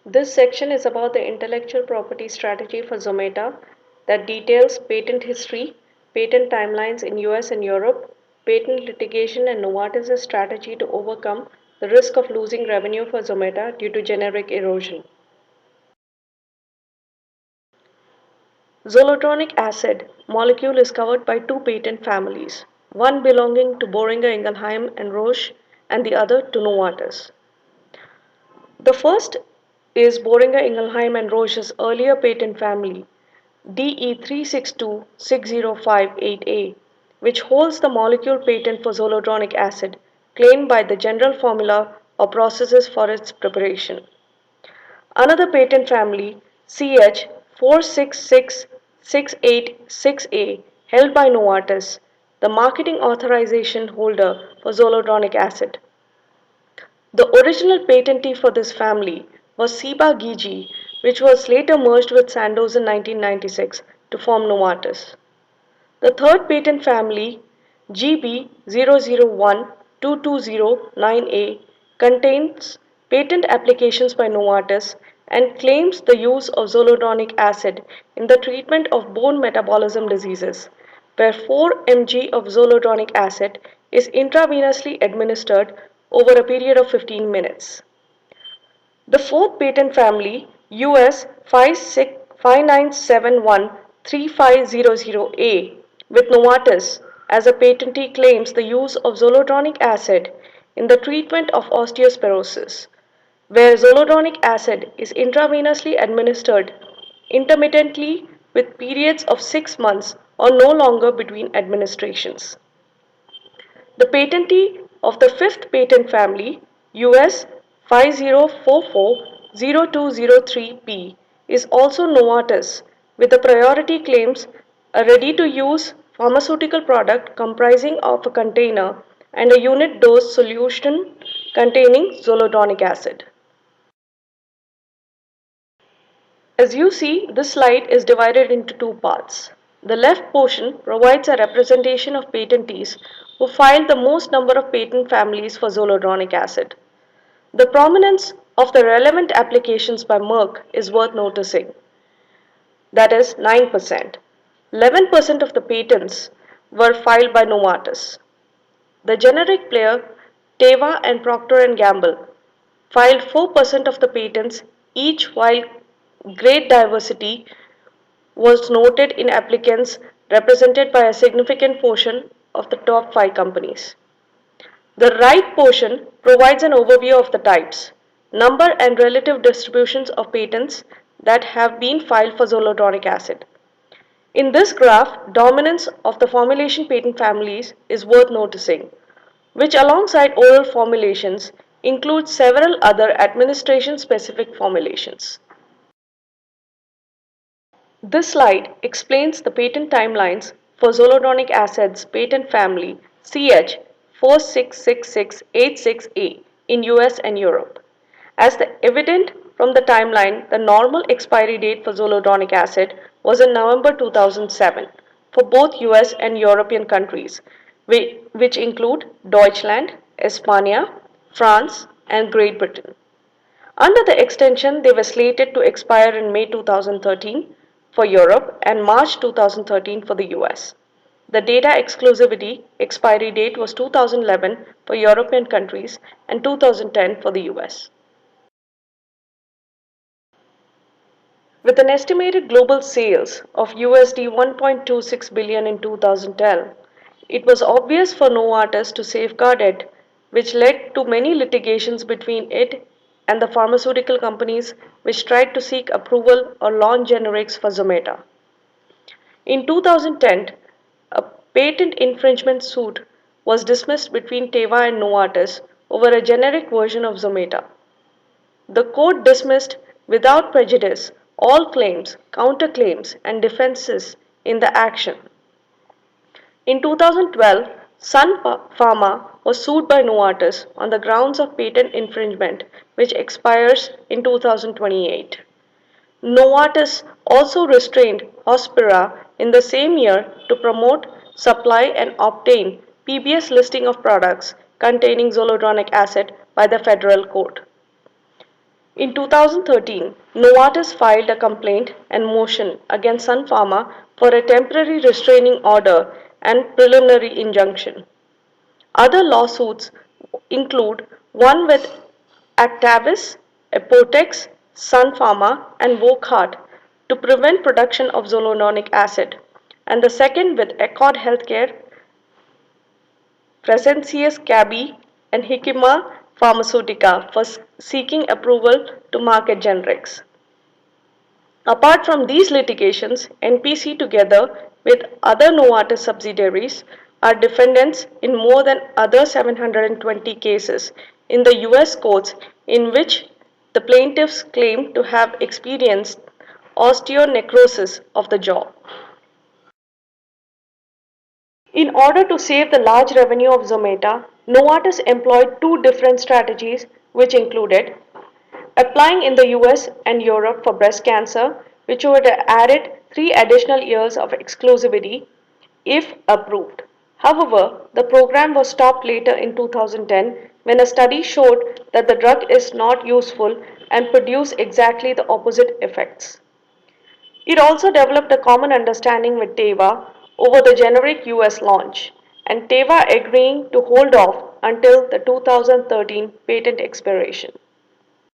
This section is about the intellectual property strategy for Zometa that details patent history, patent timelines in US and Europe, patent litigation, and Novartis' strategy to overcome the risk of losing revenue for Zometa due to generic erosion. Zoledronic acid molecule is covered by two patent families, one belonging to Boehringer Ingelheim and Roche and the other to Novartis. The first is Boehringer Ingelheim and Roche's earlier patent family, DE36260588A, which holds the molecule patent for zoledronic acid claimed by the general formula or processes for its preparation. Another patent family, CH466686A, held by Novartis, the marketing authorization holder for zoledronic acid. The original patentee for this family was Ciba Geigy, which was later merged with Sandoz in 1996 to form Novartis. The third patent family, GB00122009A, contains patent applications by Novartis and claims the use of zoledronic acid in the treatment of bone metabolism diseases, where 4 mg of zoledronic acid is intravenously administered over a period of 15 minutes. The fourth patent family, US 59713500A, with Novartis as a patentee, claims the use of zoledronic acid in the treatment of osteosporosis, where zoledronic acid is intravenously administered intermittently with periods of 6 months or no longer between administrations. The patentee of the fifth patent family, US 50440203P, is also Novartis, with the priority claims a ready-to-use pharmaceutical product comprising of a container and a unit dose solution containing zoledronic acid. As you see, this slide is divided into two parts. The left portion provides a representation of patentees who filed the most number of patent families for zoledronic acid. The prominence of the relevant applications by Merck is worth noticing. That is 9%. 11% of the patents were filed by Novartis. The generic player Teva and Procter & Gamble filed 4% of the patents each, while great diversity was noted in applicants represented by a significant portion of the top 5 companies. The right portion provides an overview of the types, number and relative distributions of patents that have been filed for zoledronic acid. In this graph, dominance of the formulation patent families is worth noticing, which alongside oral formulations includes several other administration-specific formulations. This slide explains the patent timelines for zoledronic acid's patent family CH466686A in US and Europe. As evident from the timeline, the normal expiry date for zoledronic acid was in November 2007 for both US and European countries, which include Deutschland, España, France, and Great Britain. Under the extension, they were slated to expire in May 2013 for Europe and March 2013 for the US. The data exclusivity expiry date was 2011 for European countries and 2010 for the US. With an estimated global sales of USD 1.26 billion in 2010, it was obvious for Novartis to safeguard it, which led to many litigations between it and the pharmaceutical companies which tried to seek approval or launch generics for Zometa. In 2010, a patent infringement suit was dismissed between Teva and Novartis over a generic version of Zometa. The court dismissed without prejudice all claims, counterclaims, and defenses in the action. In 2012, Sun Pharma was sued by Novartis on the grounds of patent infringement, which expires in 2028. Novartis also restrained Hospira in the same year to promote, supply, and obtain PBS listing of products containing zoledronic acid by the federal court. In 2013, Novartis filed a complaint and motion against Sun Pharma for a temporary restraining order and preliminary injunction. Other lawsuits include one with Actavis, Apotex, Sun Pharma, and Wockhardt to prevent production of zoledronic acid, and the second with Accord Healthcare, Fresenius Kabi, and Hikima Pharmaceutica for seeking approval to market generics. Apart from these litigations, NPC together with other Novartis subsidiaries are defendants in more than other 720 cases in the US courts in which the plaintiffs claim to have experienced osteonecrosis of the jaw. In order to save the large revenue of Zometa, Novartis employed two different strategies which included applying in the US and Europe for breast cancer, which would have added 3 additional years of exclusivity if approved. However, the program was stopped later in 2010 when a study showed that the drug is not useful and produced exactly the opposite effects. It also developed a common understanding with Teva over the generic US launch, and Teva agreeing to hold off until the 2013 patent expiration.